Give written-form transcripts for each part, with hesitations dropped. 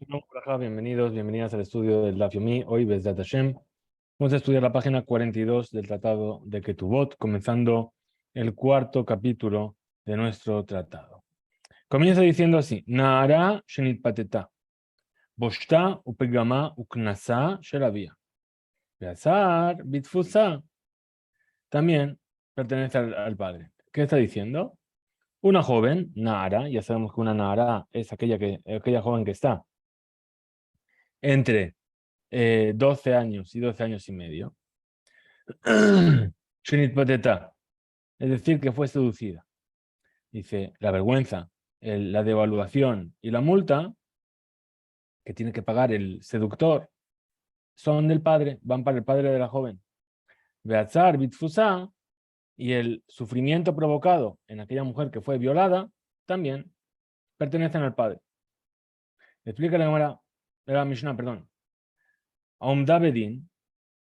Shalom, Braja, bienvenidos, bienvenidas al estudio del Daf Yomi. Hoy, Bezrat Hashem, vamos a estudiar la página 42 del Tratado de Ketubot, comenzando el cuarto capítulo de nuestro tratado. Comienza diciendo así: Naara shenit pateta, boshta upegama uknasa shelavia, beazar bitfusa. También pertenece al padre. ¿Qué está diciendo? Una joven, Naara, ya sabemos que una Naara es aquella joven que está entre 12 años y 12 años y medio. Shenit pateta, es decir, que fue seducida. Dice, la vergüenza, la devaluación y la multa que tiene que pagar el seductor son del padre, van para el padre de la joven. Beatzar bitfusa, y el sufrimiento provocado en aquella mujer que fue violada también pertenecen al padre. Explica la Mishnah, perdón. Aumda bedin,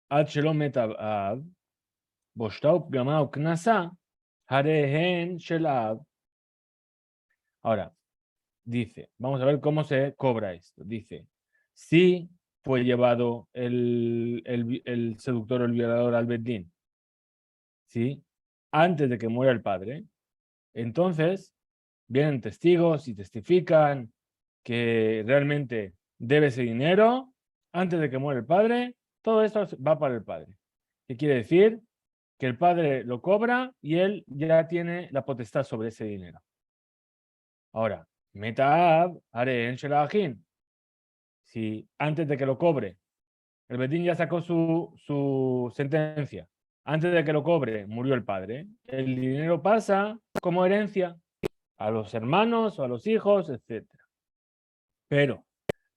ad shelo meta av, boshta upgama uknasa, harehen shel av. Ahora, dice, vamos a ver cómo se cobra esto. Dice, si fue llevado el seductor o el violador al Bedín, ¿sí? Antes de que muera el padre, entonces vienen testigos y testifican que realmente debe ese dinero antes de que muera el padre. Todo esto va para el padre. ¿Qué quiere decir? Que el padre lo cobra y él ya tiene la potestad sobre ese dinero. Ahora, Metaab, Areen Shelajin. Si antes de que lo cobre, el Bedín ya sacó su sentencia, antes de que lo cobre, murió el padre, el dinero pasa como herencia a los hermanos o a los hijos, etc. Pero,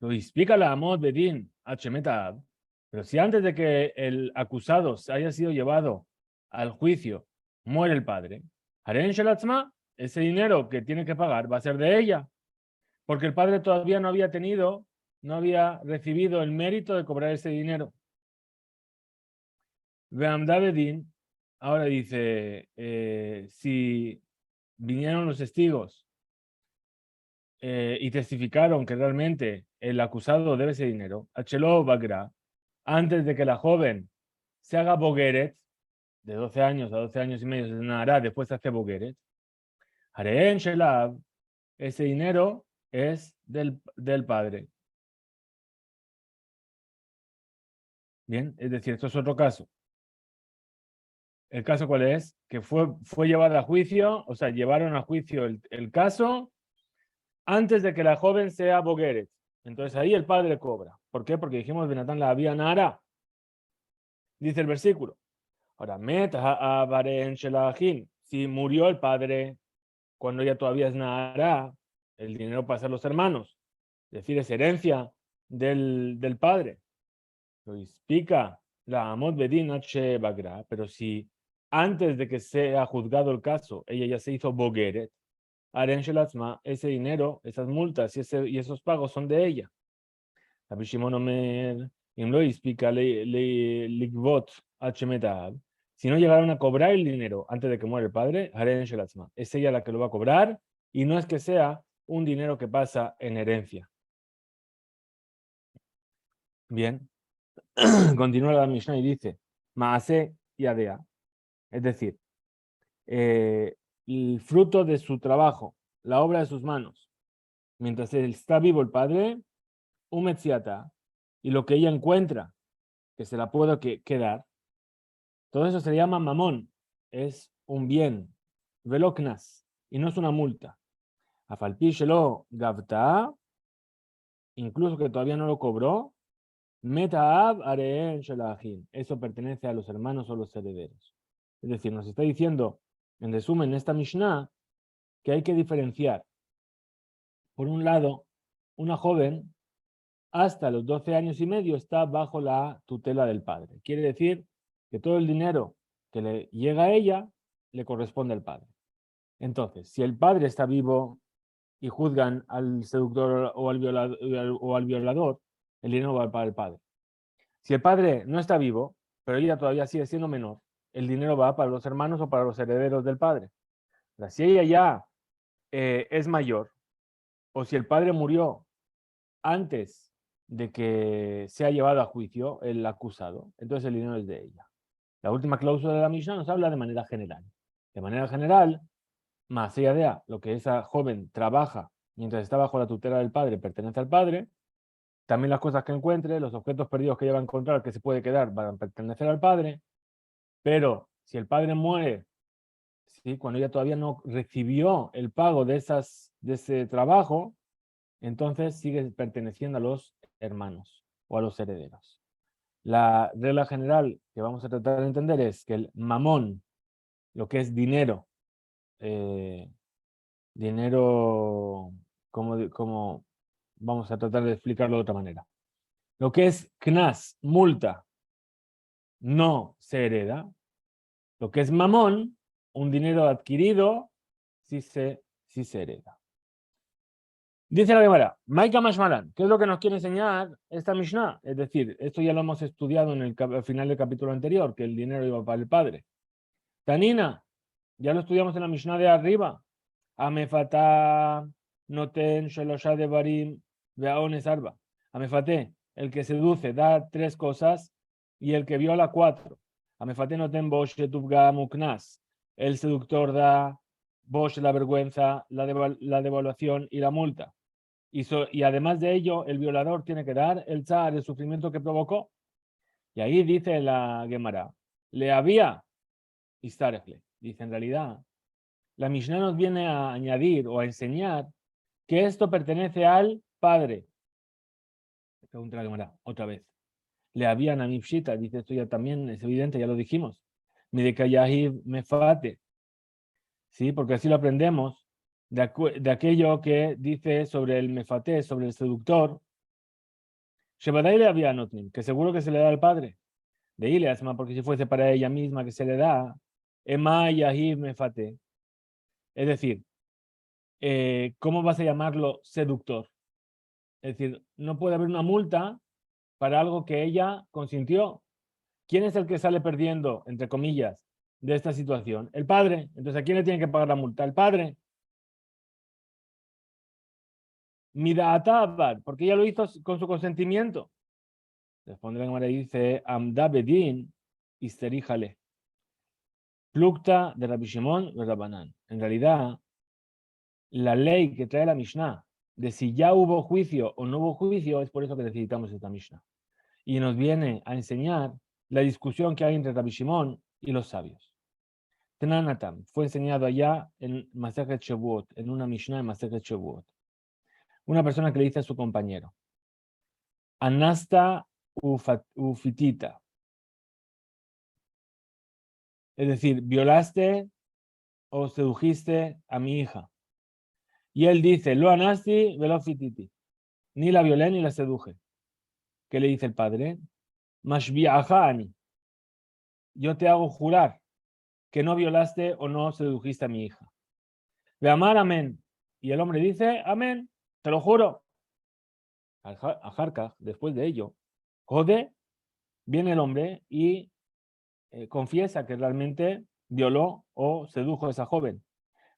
lo explica la Amod Bedín H. Metaab, pero si antes de que el acusado haya sido llevado al juicio, muere el padre, Areen Shelatzma, ese dinero que tiene que pagar va a ser de ella, porque el padre todavía no había recibido el mérito de cobrar ese dinero. Beamdabedin ahora dice, si vinieron los testigos y testificaron que realmente el acusado debe ese dinero, Achelo Bagra, antes de que la joven se haga bogueret, de 12 años a 12 años y medio se hará, después se hace bogueret, Hareen Shelav, ese dinero es del padre. Bien, es decir, esto es otro caso. ¿El caso cuál es? Que fue llevado a juicio, o sea, llevaron a juicio el caso antes de que la joven sea bogueret. Entonces ahí el padre cobra. ¿Por qué? Porque dijimos, Benatán la había nara. Dice el versículo. Ahora, si murió el padre cuando ella todavía es nara, el dinero pasa a los hermanos. Es decir, es herencia del padre. Lo explica la Amod Bedin H. Bagra, pero si antes de que sea juzgado el caso, ella ya se hizo bogueret, Aren Shelatzma, ese dinero, esas multas y esos pagos son de ella. Rabbi Shimon Omer, lo explica Ligvot H. Metab, si no llegaron a cobrar el dinero antes de que muera el padre, Aren Shelatzma, es ella la que lo va a cobrar y no es que sea un dinero que pasa en herencia. Bien. Continúa la Mishnah y dice, Maase y Adea, es decir, el fruto de su trabajo, la obra de sus manos, mientras está vivo el padre, Umetziata, y lo que ella encuentra, que se la puede quedar, todo eso se llama mamón, es un bien, veloknas, y no es una multa. Afalpi shelo gavta, incluso que todavía no lo cobró, Metaab areen shelahim. Eso pertenece a los hermanos o los herederos. Es decir, nos está diciendo, en resumen, esta Mishnah, que hay que diferenciar. Por un lado, una joven hasta los 12 años y medio está bajo la tutela del padre. Quiere decir que todo el dinero que le llega a ella le corresponde al padre. Entonces, si el padre está vivo y juzgan al seductor o al violador, el dinero va para el padre. Si el padre no está vivo, pero ella todavía sigue siendo menor, el dinero va para los hermanos o para los herederos del padre. O sea, si ella ya es mayor, o si el padre murió antes de que sea llevado a juicio el acusado, entonces el dinero es de ella. La última cláusula de la Mishnah nos habla de manera general. De manera general, más allá de lo que esa joven trabaja mientras está bajo la tutela del padre, pertenece al padre, también las cosas que encuentre, los objetos perdidos que ella va a encontrar, que se puede quedar, van a pertenecer al padre, pero si el padre muere, ¿sí? Cuando ella todavía no recibió el pago de ese trabajo, entonces sigue perteneciendo a los hermanos o a los herederos. La regla general que vamos a tratar de entender es que el mamón, lo que es dinero, dinero, como vamos a tratar de explicarlo de otra manera. Lo que es knas, multa, no se hereda. Lo que es mamón, un dinero adquirido, sí se hereda. Dice la Gemara, Maika Mashmalan, ¿qué es lo que nos quiere enseñar esta Mishnah? Es decir, esto ya lo hemos estudiado en el final del capítulo anterior, que el dinero iba para el padre. Tanina, ya lo estudiamos en la Mishnah de arriba. Amefata noten shelosha devarim veaones arba. Amefate, el que seduce da 3 cosas y el que viola 4. Amefate noten bosh tuvga muknas. El seductor da bosh la vergüenza, la devaluación y la multa. Y además de ello, el violador tiene que dar el tzar, el sufrimiento que provocó. Y ahí dice la Gemara, le había Istarefle. Dice, en realidad, la Mishnah nos viene a añadir o a enseñar que esto pertenece al padre. Pregunta la Gemara, otra vez. Le habían a Mipshita, dice esto ya también es evidente, ya lo dijimos. Midekayahiv mefate. Sí, porque así lo aprendemos de aquello que dice sobre el mefate, sobre el seductor. Shebadai le había notnim, que seguro que se le da al padre. De Ileasma, porque si fuese para ella misma que se le da, Ema Yahiv mefate. Es decir, ¿cómo vas a llamarlo seductor? Es decir, no puede haber una multa para algo que ella consintió. ¿Quién es el que sale perdiendo, entre comillas, de esta situación? El padre. Entonces, ¿a quién le tiene que pagar la multa? El padre. Mida'atabar, porque ella lo hizo con su consentimiento. Responde la Gemara y dice, Amda bedin isteríjale. Plukta de Rabbi Shimon y Rabbanán. En realidad, la ley que trae la Mishnah de si ya hubo juicio o no hubo juicio, es por eso que necesitamos esta Mishnah. Y nos viene a enseñar la discusión que hay entre Rabbi Shimon y los sabios. Tenanatam fue enseñado allá en Masechet Shavuot, en una Mishnah en Masechet Shavuot. Una persona que le dice a su compañero, Anasta ufitita. Es decir, violaste o sedujiste a mi hija. Y él dice, lo anasti velo fititi. Ni la violé ni la seduje. ¿Qué le dice el padre? Mashbi'ahani. Yo te hago jurar que no violaste o no sedujiste a mi hija. De amar, amén. Y el hombre dice, amén, te lo juro. Ajarca, después de ello, Jode, viene el hombre y confiesa que realmente violó o sedujo a esa joven.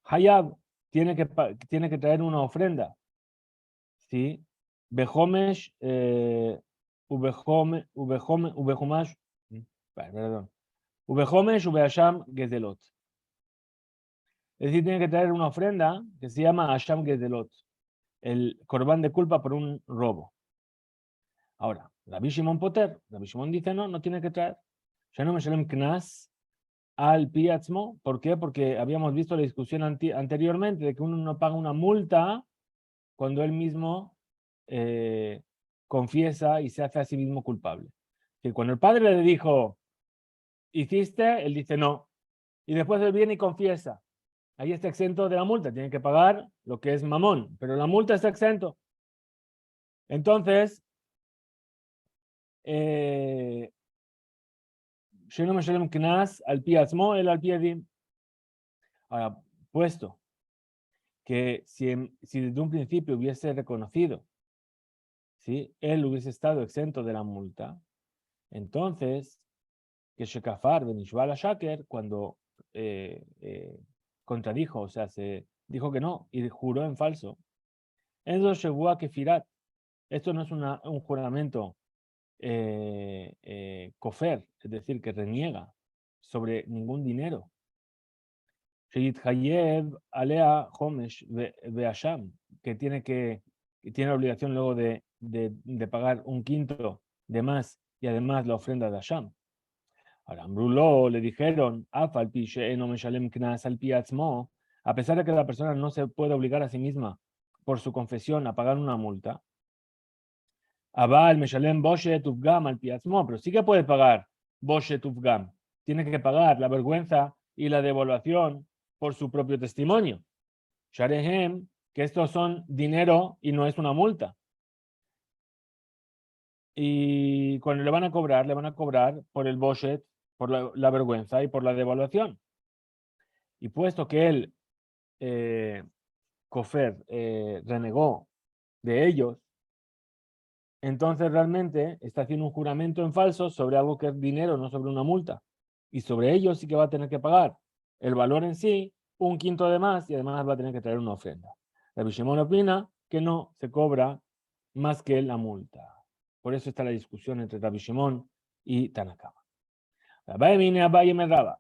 Hayab tiene que traer una ofrenda. ¿Sí? Bejomesh, ubejomash, perdón. Ubejomesh, ubeasham, gezelot. Es decir, tiene que traer una ofrenda que se llama Asham Gezelot, el corbán de culpa por un robo. Ahora, Rabbi Shimon Poter, Rabbi Shimon dice no tiene que traer. Ya no me shalem knas al piatzmo. ¿Por qué? Porque habíamos visto la discusión anteriormente de que uno no paga una multa cuando él mismo confiesa y se hace a sí mismo culpable. Que cuando el padre le dijo, hiciste, él dice no. Y después él viene y confiesa. Ahí está exento de la multa, tiene que pagar lo que es mamón, pero la multa está exento. Entonces, ahora, puesto que si desde un principio hubiese reconocido, ¿sí? Él hubiese estado exento de la multa, entonces, que Shekafar ben Ishbal Shaker, cuando contradijo, o sea, se dijo que no y juró en falso, Enzo llegó a Kefirat, esto no es un juramento kofer, es decir, que reniega sobre ningún dinero. Sheyithayev alea homesh veasham, que tiene la obligación luego de pagar un quinto de más y además la ofrenda de Asham. Ahora, Ambrulo le dijeron, a pesar de que la persona no se puede obligar a sí misma por su confesión a pagar una multa, Abal Meshalem Boshet Ufgam al Piatzmo, pero sí que puede pagar Boshet Ufgam. Tiene que pagar la vergüenza y la devaluación por su propio testimonio. Sharehem, que estos son dinero y no es una multa. Y cuando le van a cobrar por el Boshet, por la vergüenza y por la devaluación. Y puesto que él, Kofer, renegó de ellos, entonces realmente está haciendo un juramento en falso sobre algo que es dinero, no sobre una multa. Y sobre ellos sí que va a tener que pagar el valor en sí, un quinto de más, y además va a tener que traer una ofrenda. Rabbi Shimon opina que no se cobra más que la multa. Por eso está la discusión entre Rabbi Shimon y Tanakama.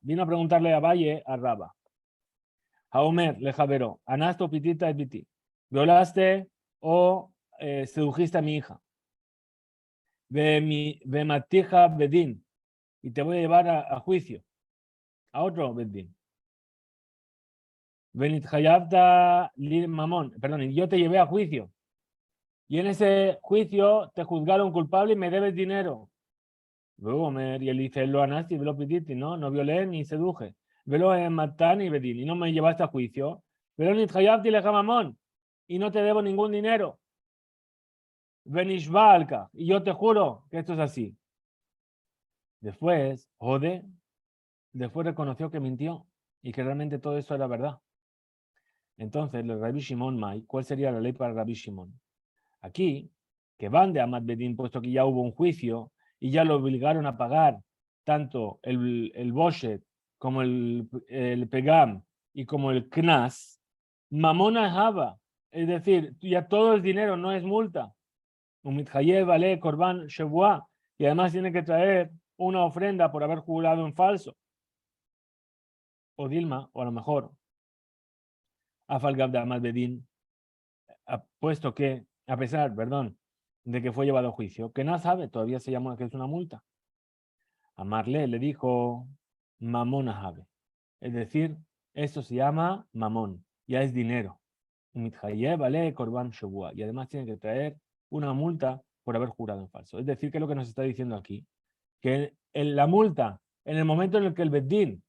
Vino a preguntarle a Abaye a Raba. Haomer le javeró, anasto pitita et biti. Violaste o sedujiste a mi hija. Ve matija bedín. Y te voy a llevar a juicio. A otro bedín. Venit hayabta lir mamón. Perdón, y yo te llevé a juicio. Y en ese juicio te juzgaron culpable y me debes dinero. Omer, y él dice, lo anasti, velo pititi, no violé ni seduje. Velo en matán y bedín. Y no me llevaste a juicio. Pero nit hayabti leja mamón. Y no te debo ningún dinero. Benishbalka. Y yo te juro que esto es así. Después, después reconoció que mintió y que realmente todo eso era verdad. Entonces, el Rabbi Shimon Mai, ¿cuál sería la ley para Rabbi Shimon? Aquí, que van de Amad Bedín, puesto que ya hubo un juicio y ya lo obligaron a pagar tanto el Boshet como el Pegam y como el Knas, Mamona Java, es decir, ya todo es dinero, no es multa. Umithayev vale Korban Shevua, y además tiene que traer una ofrenda por haber jurado en falso. O Dilma, o a lo mejor, Afalgab de Amad Bedín, puesto que, a pesar, perdón, de que fue llevado a juicio, que no sabe, todavía se llama que es una multa. A Marle le dijo Mamón Ahabe, es decir, esto se llama mamón, ya es dinero. Umithayev vale Korban Shevua, y además tiene que traer una multa por haber jurado en falso. Es decir, que lo que nos está diciendo aquí, que la multa, en el momento en el que el Beddín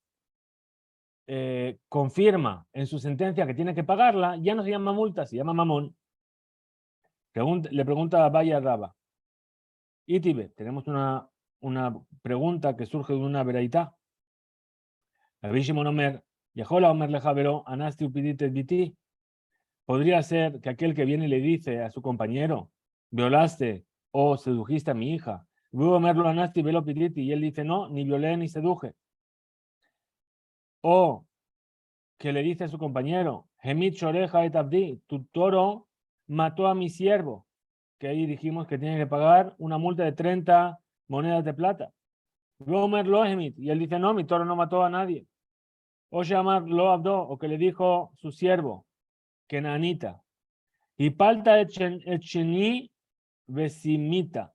confirma en su sentencia que tiene que pagarla, ya no se llama multa, se llama mamón. Le pregunta a Vaya Raba. Y Tibe, tenemos una pregunta que surge de una veraitá. Rabbi Shimon Omer, Yehola Omer Lejavero, Anasti Upidites Biti. Podría ser que aquel que viene y le dice a su compañero, violaste o sedujiste a mi hija, Omer lo Anasti Velo Piditi, y él dice, no, ni violé ni seduje. O que le dice a su compañero, Gemit Shoreja et Abdi, tu toro mató a mi siervo, que ahí dijimos que tiene que pagar una multa de 30 monedas de plata. Gomer lo Gemit, y él dice, no, mi toro no mató a nadie. O llamar lo Abdo, o que le dijo su siervo, Kenanita, y palta etcheni vesimita,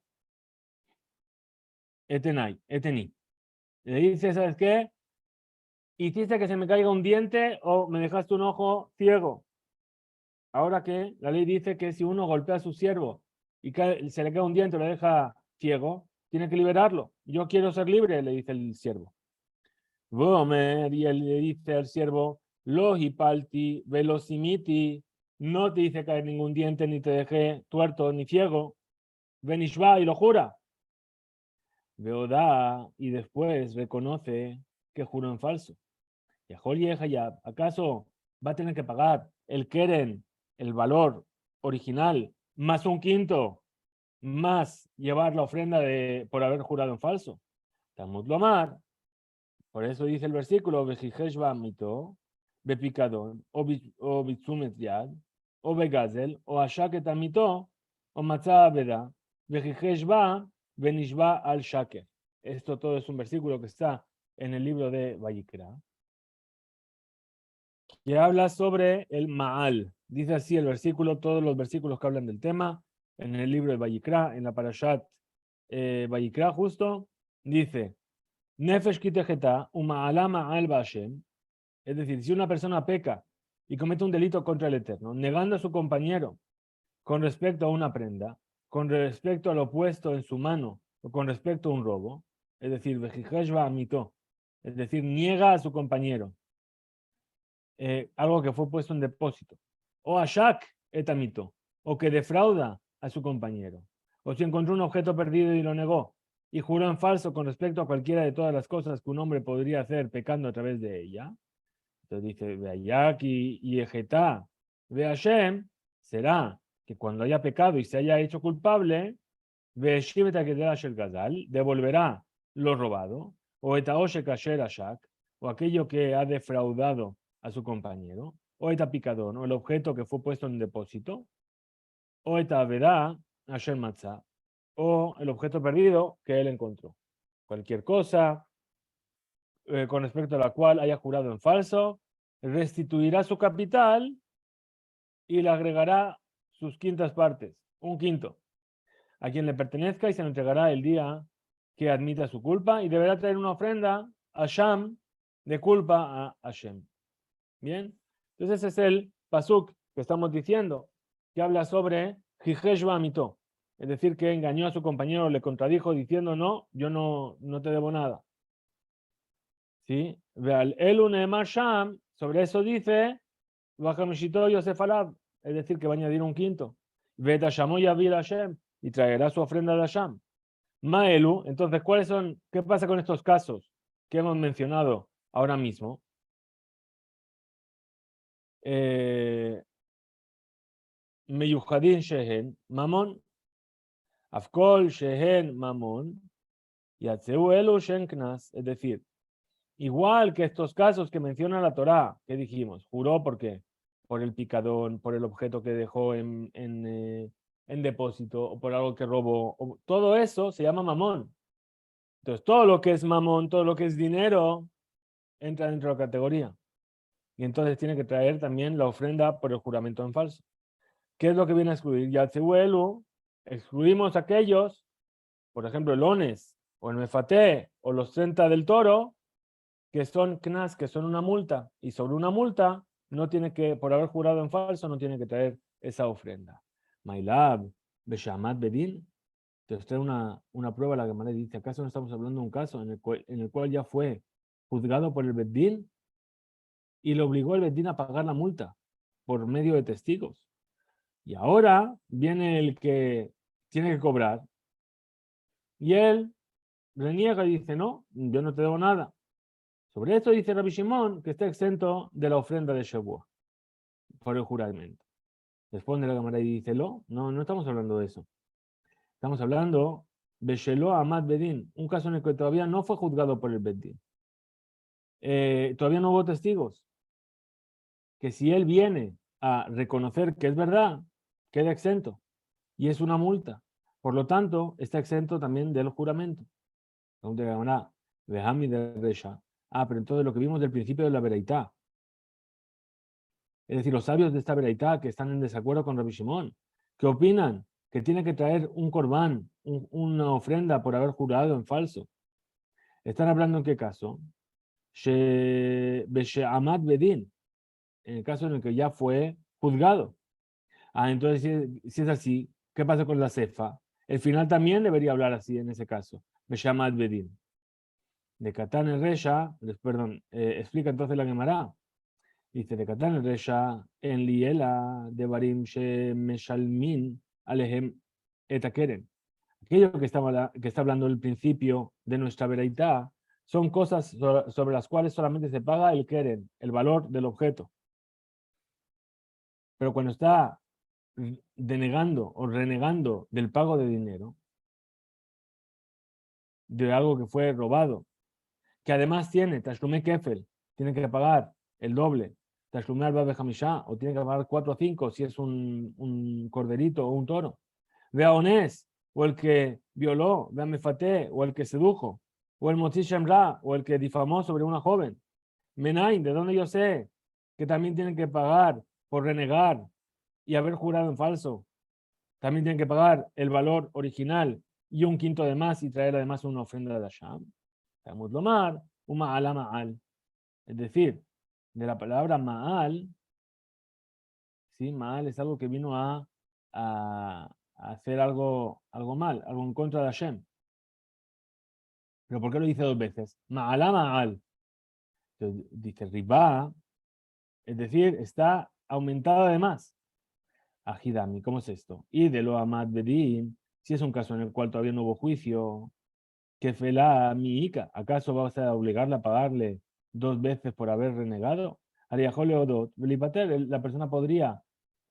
eteni. Le dice, ¿sabes qué? Hiciste que se me caiga un diente o me dejaste un ojo ciego. Ahora que la ley dice que si uno golpea a su siervo y se le cae un diente o le deja ciego, tiene que liberarlo. Yo quiero ser libre, le dice el siervo. Y él le dice al siervo, lo hipalti, velosimiti, no te hice caer ningún diente, ni te dejé tuerto, ni ciego. Benishva, y lo jura. Veoda, y después reconoce que juró en falso. ¿Acaso va a tener que pagar el keren, el valor original, más un quinto, más llevar la ofrenda por haber jurado en falso? Talmud Lomar, por eso dice el versículo, Vejijesh mito, Bepicadón, o Bitzumet Yad, o Begazel, o Ashaket mito, o matzah aveda, vejijesh ba, venishba al shaker. Esto todo es un versículo que está en el libro de Vayikra, que habla sobre el Ma'al. Dice así el versículo, todos los versículos que hablan del tema, en el libro de Vayikra, en la Parashat Vayikra justo, dice, Nefesh kitejeta, uma'ala ma'al ba'ashem. Es decir, si una persona peca y comete un delito contra el Eterno, negando a su compañero con respecto a una prenda, con respecto al opuesto en su mano, o con respecto a un robo, es decir, vejijeshva amito, es decir, niega a su compañero algo que fue puesto en depósito, o ashak etamito, o que defrauda a su compañero, o si encontró un objeto perdido y lo negó, y juró en falso con respecto a cualquiera de todas las cosas que un hombre podría hacer pecando a través de ella. Entonces dice, Beayak y Ejetá, ve Hashem, será que cuando haya pecado y se haya hecho culpable, devolverá lo robado, o etaoshe kasher ashak, o aquello que ha defraudado a su compañero, o eta picadón, o el objeto que fue puesto en depósito, o eta verá asher matzah, o el objeto perdido que él encontró. Cualquier cosa con respecto a la cual haya jurado en falso, restituirá su capital y le agregará sus quintas partes, un quinto, a quien le pertenezca y se lo entregará el día que admita su culpa y deberá traer una ofrenda a Sham de culpa a Hashem. Bien, entonces ese es el pasuk que estamos diciendo, que habla sobre Jijeshva Amito, es decir, que engañó a su compañero, le contradijo diciendo no, yo no te debo nada. ¿Sí? Sham, sobre eso dice, Yosef Alab, es decir, que va a añadir un quinto. Veta Shamoy Avil Hashem, y traerá su ofrenda de Hashem. Maelu, entonces, qué pasa con estos casos que hemos mencionado ahora mismo? Meyuchadin Shehen Mamon, Afkol Shehen Mamon, Yatzeu Elu Shen Knas, es decir, igual que estos casos que menciona la Torá, que dijimos, juró porque por el picadón, por el objeto que dejó en depósito, o por algo que robó, todo eso se llama mamón. Entonces, todo lo que es mamón, todo lo que es dinero, entra dentro de la categoría. Y entonces tiene que traer también la ofrenda por el juramento en falso. ¿Qué es lo que viene a excluir? Yatzehuelu, excluimos aquellos, por ejemplo, el ones, o el mefaté, o los 30 del toro, que son knas, que son una multa, y sobre una multa, no tiene que, por haber jurado en falso, no tiene que traer esa ofrenda. Mailab, Beshamat Bedin, entonces trae una prueba, la Gemara dice, ¿acaso no estamos hablando de un caso en el cual ya fue juzgado por el Bedín y le obligó el Bedín a pagar la multa por medio de testigos? Y ahora viene el que tiene que cobrar y él reniega y dice, no, yo no te debo nada. Sobre esto dice Rabbi Shimon que está exento de la ofrenda de Shavuot por el juramento. Responde la Gemara y dice, no, no estamos hablando de eso. Estamos hablando de Shelo Amad Bedin, un caso en el que todavía no fue juzgado por el Bedín. Todavía no hubo testigos. Que si él viene a reconocer que es verdad, queda exento. Y es una multa. Por lo tanto, está exento también del juramento. Pero entonces lo que vimos del principio de la Beraitá, es decir, los sabios de esta Beraitá que están en desacuerdo con Rabbi Shimon, que opinan que tiene que traer un corbán, una ofrenda por haber jurado en falso. ¿Están hablando en qué caso? Amad Bedin, en el caso en el que ya fue juzgado. Entonces, si es así, ¿qué pasa con la cefa? El final también debería hablar así en ese caso. Beshamad Bedin. De Catán el Resha, perdón, explica entonces la Gemara. Dice, de Catán el Resha, en Liela de Barim She Meshalmin Alehem Etakeren. Aquello que está hablando el principio de nuestra veraitá son cosas sobre las cuales solamente se paga el keren, el valor del objeto. Pero cuando está denegando o renegando del pago de dinero, de algo que fue robado, que además tiene Tashlume Kefel, tiene que pagar el doble, Tashlume Alba Bejamishá, o tiene que pagar 4 o 5 si es un corderito o un toro. Ve a Onés, o el que violó, ve a Mefaté, o el que sedujo, o el Motzi Shemra, o el que difamó sobre una joven. Menain, ¿de dónde yo sé que también tienen que pagar por renegar y haber jurado en falso? También tienen que pagar el valor original y un quinto de más y traer además una ofrenda de Hashem. Talmud lomar, un ma'al ma'al. Es decir, de la palabra ma'al, ¿sí? Ma'al es algo que vino a hacer algo mal, algo en contra de Hashem. ¿Pero por qué lo dice dos veces? Ma'al ma'al. Entonces, dice riba, es decir, está aumentado además. Ajidami, ¿cómo es esto? Y de lo amad bedin, si es un caso en el cual todavía no hubo juicio, que fela mi ica, ¿acaso vas a obligarla a pagarle dos veces por haber renegado? Ariajole odot, la persona podría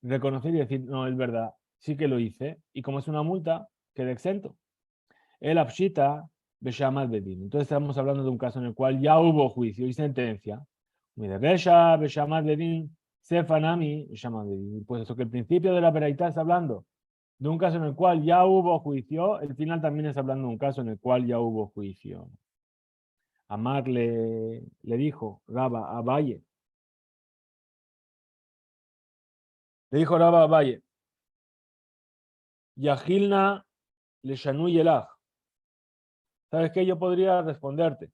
reconocer y decir, no, es verdad, sí que lo hice, y como es una multa, queda exento. El abshita beshamat bedin. Entonces estamos hablando de un caso en el cual ya hubo juicio y sentencia. Resha beshamat bedin sefanami beshamat bedin. Puesto que el principio de la veraitá está hablando de un caso en el cual ya hubo juicio, el final también está hablando de un caso en el cual ya hubo juicio. Amar le dijo Raba a Valle. Le dijo Raba a Valle, Yahilna le shanu yelach. ¿Sabes qué? Yo podría responderte.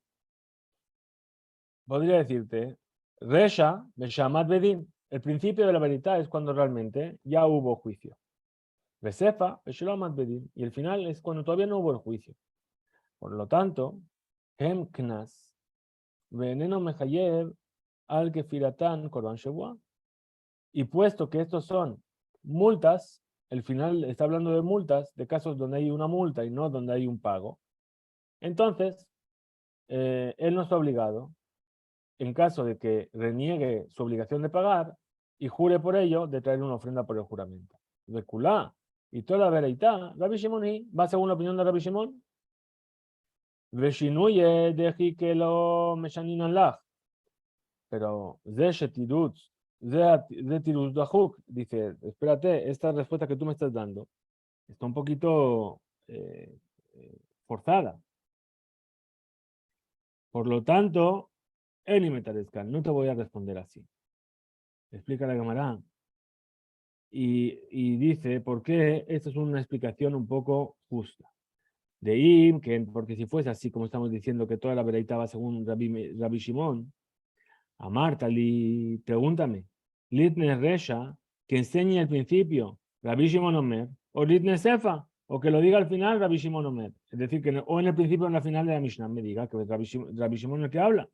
Podría decirte, Resha beshamat bedin. El principio de la verdad es cuando realmente ya hubo juicio. Besefa beshamat bedin. Y el final es cuando todavía no hubo el juicio. Por lo tanto, hem knas veneno mejayev al kefiratan korban shevua. Y puesto que estos son multas, el final está hablando de multas, de casos donde hay una multa y no donde hay un pago. Entonces, él no está obligado, en caso de que reniegue su obligación de pagar y jure por ello, de traer una ofrenda por el juramento. De Kulá y toda la vereitá, Rabbi Shimon va según la opinión de Rabbi Shimon. Veshinuye deji que lo meshaninan lach. Pero Zetiruz Dahuk dice, espérate, esta respuesta que tú me estás dando está un poquito forzada. Por lo tanto, no te voy a responder así. Explica la Gemara. Y dice, ¿por qué? Esta es una explicación un poco justa. De Im, porque si fuese así, como estamos diciendo, que toda la verdad va según Rabbi Shimon, a Martali, pregúntame, Litne Resha, que enseñe al principio Rabbi Shimon Omer, o Litne Sefa, o que lo diga al final Rabbi Shimon Omer. Es decir, que o en el principio o en la final de la Mishnah me diga que Rabbi Shimon es el que habla.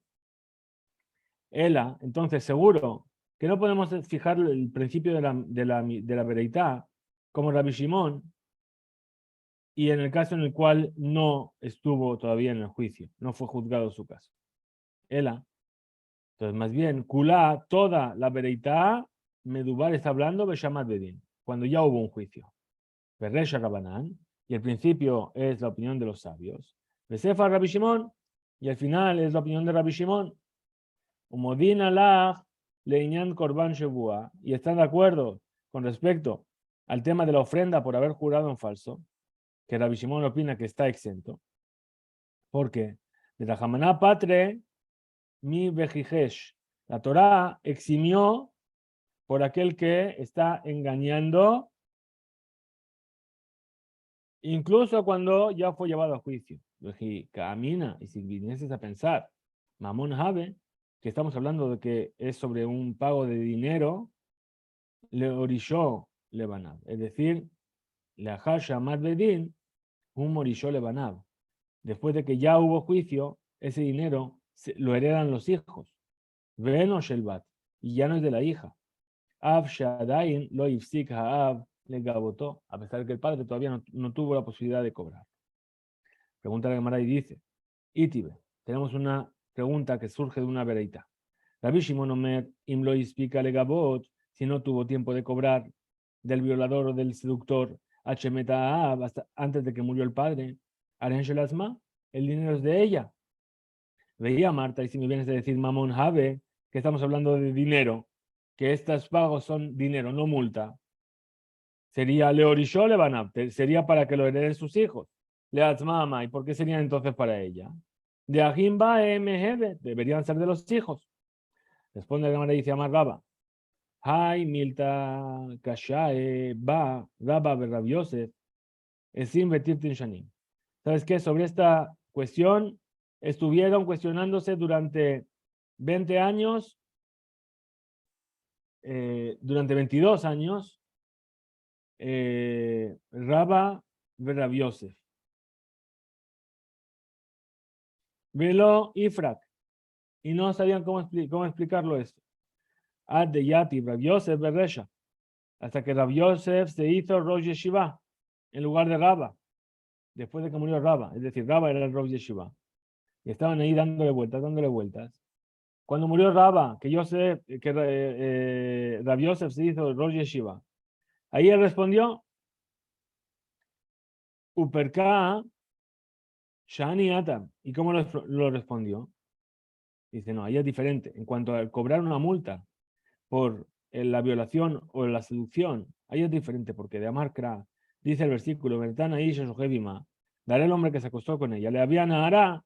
Ela, entonces seguro que no podemos fijar el principio de la vereitá como Rabbi Shimon, y en el caso en el cual no estuvo todavía en el juicio, no fue juzgado su caso. Ela, entonces, más bien, Kulá, toda la vereitá, Medubar está hablando de Shamat Bedin, cuando ya hubo un juicio. Beresha Rabanán, y el principio es la opinión de los sabios. Besefa Rabbi Shimon, y al final es la opinión de Rabbi Shimon. Umodin Allah Leinian Korban Shevua, y están de acuerdo con respecto al tema de la ofrenda por haber jurado en falso, que Rabbi Shimon opina que está exento. Porque de la Hamaná Patre, mi Bejijesh, la Torá eximió por aquel que está engañando, incluso cuando ya fue llevado a juicio. Camina, y si vinieses a pensar, Mamón Habe, que estamos hablando de que es sobre un pago de dinero, le orishó lebanab, es decir, la hasha bedin, un morishó lebanab. Después de que ya hubo juicio, ese dinero lo heredan los hijos. Veno Shelbat, y ya no es de la hija. Av Shadain lo ifsik ha'av le gabotó, a pesar de que el padre todavía no tuvo la posibilidad de cobrar. Pregunta la Gemara y dice, Itibe, tenemos una pregunta que surge de una vereita. Rabbi Shimon Omer, im lo ispika le gabot, si no tuvo tiempo de cobrar del violador o del seductor, hachemeta ha'av, hasta antes de que murió el padre, aren shelasma, el dinero es de ella. Veía Marta, y si me vienes a decir Mamón Habe, que estamos hablando de dinero, que estos pagos son dinero, no multa. sería Leorishó Lebanab, sería para que lo hereden sus hijos. Leatzmama, ¿y por qué serían entonces para ella? De Ahimba Mhebe, deberían ser de los hijos. Responde la Gemara y dice Amar Raba. Hay Milta Kashae Ba Raba Berrab Yosef Esim Betirtin Shanim. ¿Sabes qué? Sobre esta cuestión estuvieron cuestionándose durante 20 años, durante 22 años, Raba Berrab Yosef. Velo Ifrak. Y no sabían cómo explicarlo esto. Ad de Yati Rab Yosef Berresha. Hasta que Rab Yosef se hizo Rosh Yeshiva en lugar de Raba. Después de que murió Raba. Es decir, Raba era el Rosh Yeshiva. Y estaban ahí dándole vueltas. Cuando murió Raba, que Rab Yosef se hizo Rosh Yeshiva. Ahí él respondió, Uperka Shani Atam. ¿Y cómo lo respondió? Dice, no, ahí es diferente. En cuanto a cobrar una multa por la violación o la seducción, ahí es diferente, porque de Amarkra, dice el versículo, daré al hombre que se acostó con ella, le había Nahara,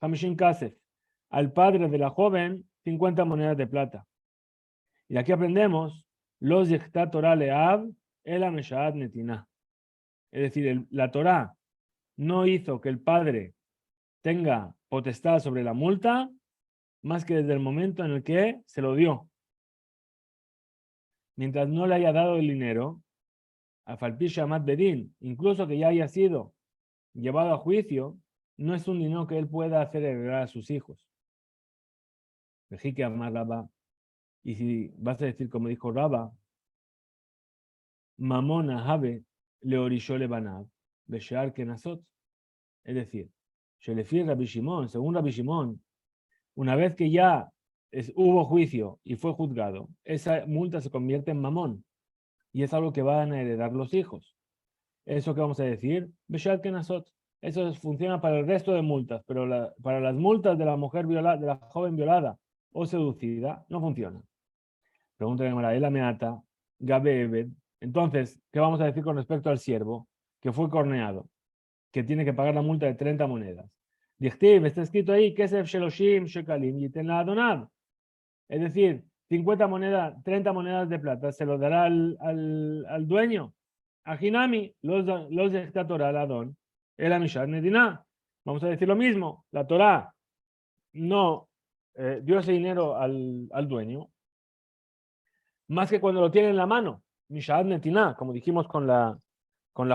Hamishin Kasef, al padre de la joven, 50 monedas de plata. Y aquí aprendemos, los Yechta Torah Leab, el Ameshaad Netina. Es decir, la Torah no hizo que el padre tenga potestad sobre la multa, más que desde el momento en el que se lo dio. Mientras no le haya dado el dinero, a Falpisha Amat Bedin, incluso que ya haya sido llevado a juicio, no es un dinero que él pueda hacer heredar a sus hijos. Y si vas a decir como dijo Raba, Mamona Habe Leorishó Lebanab, Beshear Kenazot. Es decir, Shelefir Rabbi Shimon, según Rabbi Shimon, una vez que ya hubo juicio y fue juzgado, esa multa se convierte en mamón y es algo que van a heredar los hijos. Eso que vamos a decir, Beshear Kenazot. Eso funciona para el resto de multas, pero para las multas de la mujer violada, de la joven violada o seducida, no funciona. Pregunta de Maradela Meata, Gabe Ebed. Entonces, ¿qué vamos a decir con respecto al siervo que fue corneado, que tiene que pagar la multa de 30 monedas? Dichtiv, está escrito ahí, Kesef Sheloshim Shekalim Yiten la Adonab. Es decir, 50 monedas, 30 monedas de plata se lo dará al dueño. A Hinami, los de esta Torah, el Adón, el Amishad Nedina. Vamos a decir lo mismo, la Torah no dio ese dinero al dueño, más que cuando lo tiene en la mano, Mishad Netina, como dijimos con la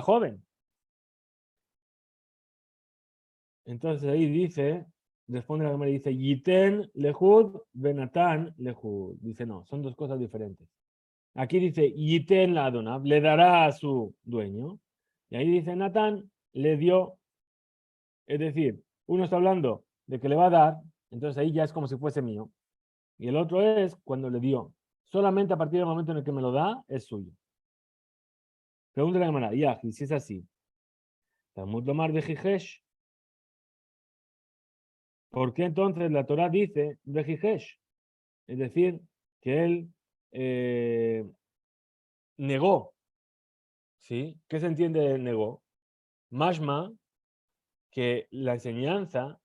joven. Entonces ahí dice, responde la Gemara y dice, Yiten lehud benatan lehud. Dice, no, son dos cosas diferentes. Aquí dice, Yiten la Adonab, le dará a su dueño. Y ahí dice, Natán le dio. Es decir, uno está hablando de que le va a dar, entonces ahí ya es como si fuese mío. Y el otro es cuando le dio. Solamente a partir del momento en el que me lo da, es suyo. Pregunta la Gemara, ya, si es así. Talmud Lomar de Jijesh. ¿Por qué entonces la Torah dice de Jijesh? Es decir, que él negó. ¿Sí? ¿Qué se entiende de negó? Mashma, que la enseñanza,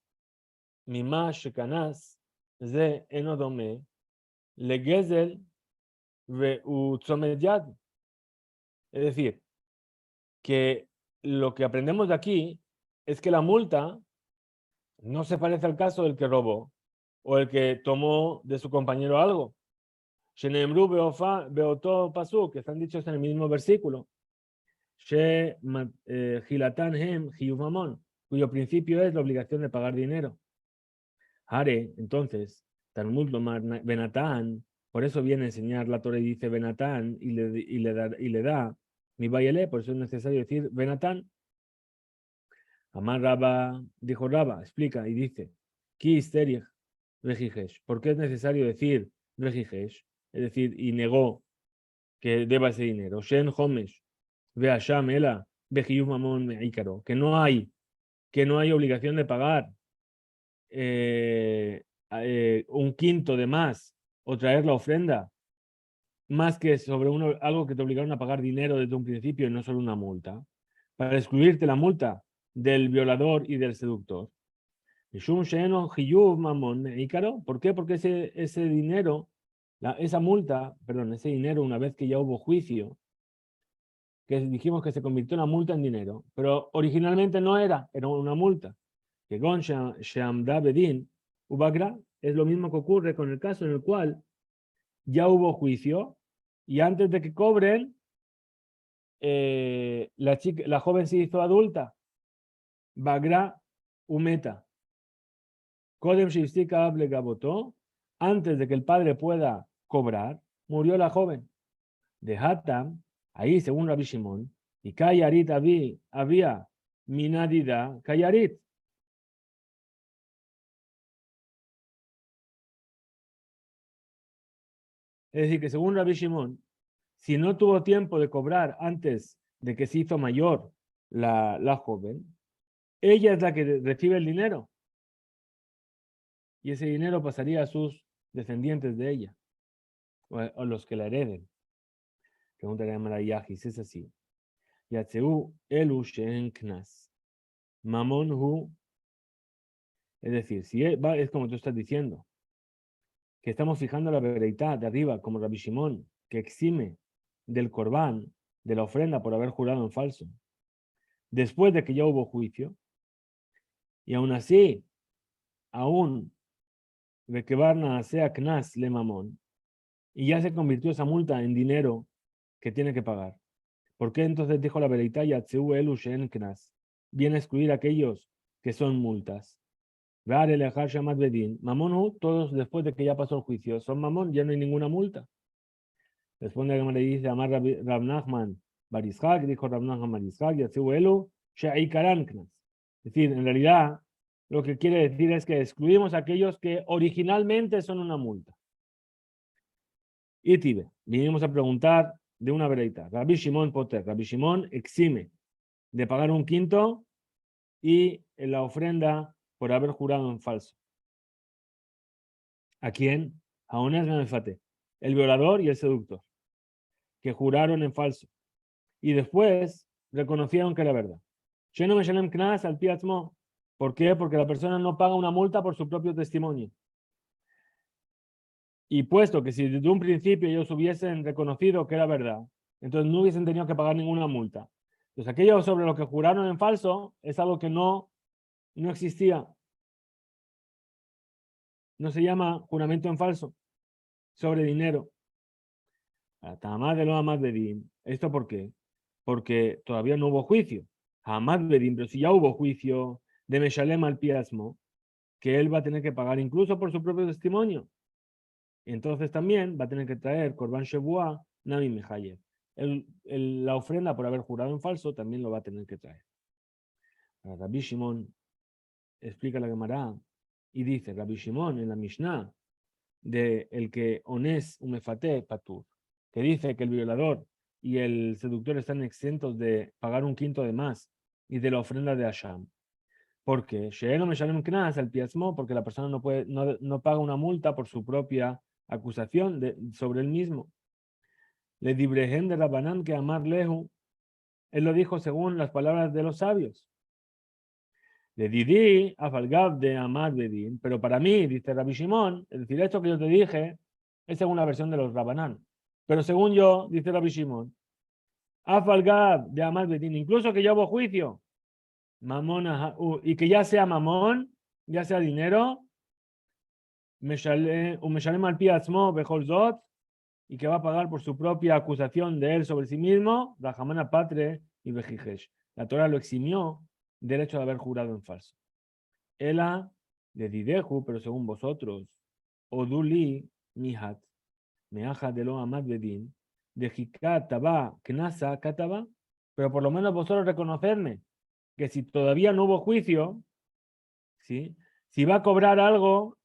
Mimash Shekanas, Ze Enodome, Legezel Yad. Es decir, que lo que aprendemos de aquí es que la multa no se parece al caso del que robó o el que tomó de su compañero algo. Shenemru beoto pasuk, que están dichos en el mismo versículo. Gilatan hem mamon, cuyo principio es la obligación de pagar dinero. Hare, entonces, Talmud Lomar Benatán, por eso viene a enseñar la Torah y dice Benatán y le da mi bayele, por eso es necesario decir Benatán. Amar Raba, dijo Raba, explica y dice, Ki histeria Rejijesh. ¿Por qué es necesario decir Rejijesh? Es decir, y negó que deba ese dinero. Shen Homesh, Veasham Ela, Bejiyum Mamon Meikaro, que no hay obligación de pagar un quinto de más o traer la ofrenda, más que sobre algo que te obligaron a pagar dinero desde un principio y no solo una multa, para excluirte la multa del violador y del seductor. ¿Por qué? Porque ese dinero, esa multa, perdón, ese dinero, una vez que ya hubo juicio, que dijimos que se convirtió una multa en dinero, pero originalmente no era una multa. Que Gon Sheamda Bedin, Ubagra, es lo mismo que ocurre con el caso en el cual ya hubo juicio y antes de que cobren, la joven se hizo adulta. Bagra Umeta. Kodem Shifsika Able Gabotó, antes de que el padre pueda cobrar, murió la joven. De Hatam, ahí según Rabbi Shimon, y Kayarit había Minadida Kayarit. Es decir, que según Rabbi Shimon, si no tuvo tiempo de cobrar antes de que se hizo mayor la joven, ella es la que recibe el dinero. Y ese dinero pasaría a sus descendientes de ella, o los que la hereden. Pregunta la Marayahis, es así. Yatseu elu she'en knas. Mamon hu. Es decir, si es como tú estás diciendo, que estamos fijando la veredad de arriba, como Rabbi Shimon, que exime del corbán, de la ofrenda por haber jurado en falso, después de que ya hubo juicio, y aún así, aún de que Barna sea knas le mamón, y ya se convirtió esa multa en dinero que tiene que pagar. ¿Por qué entonces dijo la veredad Yatseu elu she'en knas? Viene a excluir a aquellos que son multas. Mamón, todos después de que ya pasó el juicio, son mamón, ya no hay ninguna multa. Responde que me le dice Amar Rab Nachman Barishak, dijo Rab Nachman Barishak, Yatzuelu, She'aikaran Knas. Es decir, en realidad, lo que quiere decir es que excluimos a aquellos que originalmente son una multa. Y Tibe, vinimos a preguntar de una veredad. Rabbi Shimon Poter, Rabbi Shimon exime de pagar un quinto y la ofrenda por haber jurado en falso. ¿A quién? A Ones Benefate, el violador y el seductor, que juraron en falso. Y después reconocieron que era verdad. Sheno Meshalem Knas al Piatzmo. ¿Por qué? Porque la persona no paga una multa por su propio testimonio. Y puesto que si desde un principio ellos hubiesen reconocido que era verdad, entonces no hubiesen tenido que pagar ninguna multa. Entonces aquello sobre lo que juraron en falso es algo que no existía. No se llama juramento en falso sobre dinero. ¿Esto por qué? Porque todavía no hubo juicio. Jamás Bedín, pero si ya hubo juicio de Meshalem al Piasmo, que él va a tener que pagar incluso por su propio testimonio. Entonces también va a tener que traer Korban Shebuah, Nami Mehayev. La ofrenda por haber jurado en falso también lo va a tener que traer. Rabbi Shimon explica la Gemara y dice, Rabbi Shimon en la Mishnah, de el que ones umefate patur, que dice que el violador y el seductor están exentos de pagar un quinto de más y de la ofrenda de Hashem. Porque porque la persona no paga una multa por su propia acusación sobre él mismo. Le dibrehen de Rabanán que amar lehu, él lo dijo según las palabras de los sabios. Le didi a Falgab de Amad Bedin, pero para mí, dice Rabbi Shimon, es decir, esto que yo te dije es según la versión de los Rabanán. Pero según yo, dice Rabbi Shimon, a Falgab de Amad Bedin, incluso que ya hubo juicio, mamón, y que ya sea mamón, ya sea dinero, Meshalem al Piatzmo, Bejolzot, y que va a pagar por su propia acusación de él sobre sí mismo, Rajamana Patre y Bejijesh. La Torah lo eximió del hecho de haber jurado en falso. Ela de Dideju, pero según vosotros, Oduli Mihat, Meaja de lo Amad Bedin, de Jikataba, Knasa Kataba, pero por lo menos vosotros reconocerme que si todavía no hubo juicio, ¿sí? Si va a cobrar algo,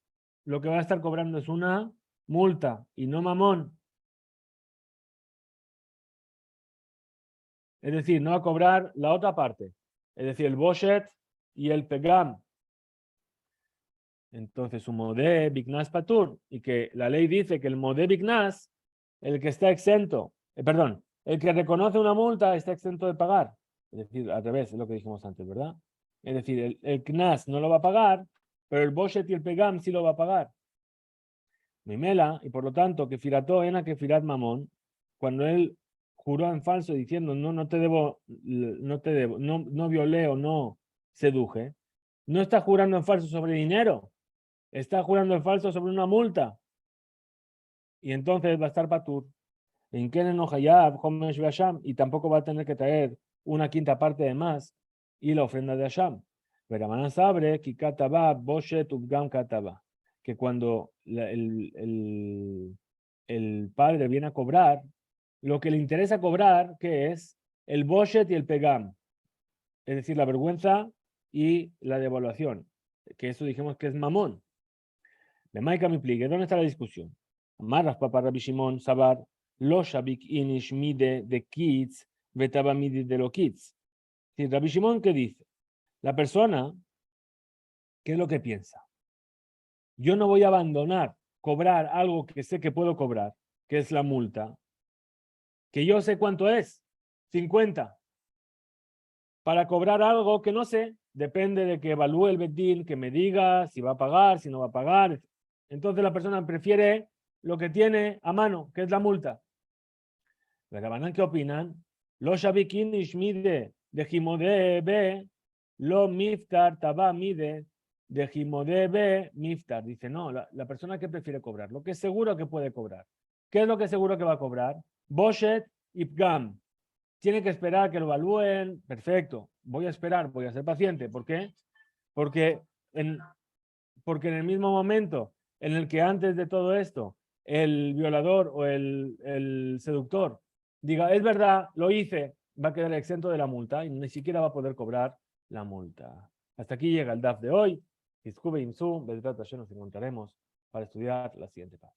lo que va a estar cobrando es una multa y no mamón. Es decir, no va a cobrar la otra parte, es decir, el Boshet y el Pegam. Entonces, un Modé Bignas Patur, y que la ley dice que el Modé Bignas el que está exento, perdón, el que reconoce una multa está exento de pagar. Es decir, al revés, es lo que dijimos antes, ¿verdad? Es decir, el Knas no lo va a pagar, pero el Boshet y el Pegam sí lo va a pagar. Mimela, y por lo tanto, que firató ena que firat mamón, cuando él juró en falso diciendo no te debo, no violé o no seduje, no está jurando en falso sobre dinero, está jurando en falso sobre una multa. Y entonces va a estar patur. En Kenen no Hayab, Homesh Basham, y tampoco va a tener que traer una quinta parte de más y la ofrenda de Asham. Veramaná sabre, Kikataba, Boshet, Ubgam Kataba. Que cuando el padre viene a cobrar, lo que le interesa cobrar, que es el Boshet y el Pegam. Es decir, la vergüenza y la devaluación. Que eso dijimos que es mamón. De Maika mi pligue, ¿dónde está la discusión? Amarras papá Rabbi Shimon Sabar, lo shabik inish mide de kids, vetaba mide de lo kids. Si Rabbi Shimon, ¿qué dice? La persona, ¿qué es lo que piensa? Yo no voy a abandonar cobrar algo que sé que puedo cobrar, que es la multa, que yo sé cuánto es, 50, para cobrar algo que no sé, depende de que evalúe el Bedín, que me diga si va a pagar, si no va a pagar. Entonces la persona prefiere lo que tiene a mano, que es la multa. ¿Verdad? ¿Qué opinan? Lo shabikin ishmide de jimode be, lo miftar taba mide de jimode be miftar. Dice, no, la persona que prefiere cobrar, lo que es seguro que puede cobrar. ¿Qué es lo que es seguro que va a cobrar? Boshet y Pgam. Tiene que esperar que lo evalúen. Perfecto. Voy a esperar, voy a ser paciente. ¿Por qué? Porque en, porque en el mismo momento en el que antes de todo esto el violador o el seductor diga, es verdad, lo hice, va a quedar exento de la multa y ni siquiera va a poder cobrar la multa. Hasta aquí llega el DAF de hoy. Discube Imsu, nos encontraremos para estudiar la siguiente parte.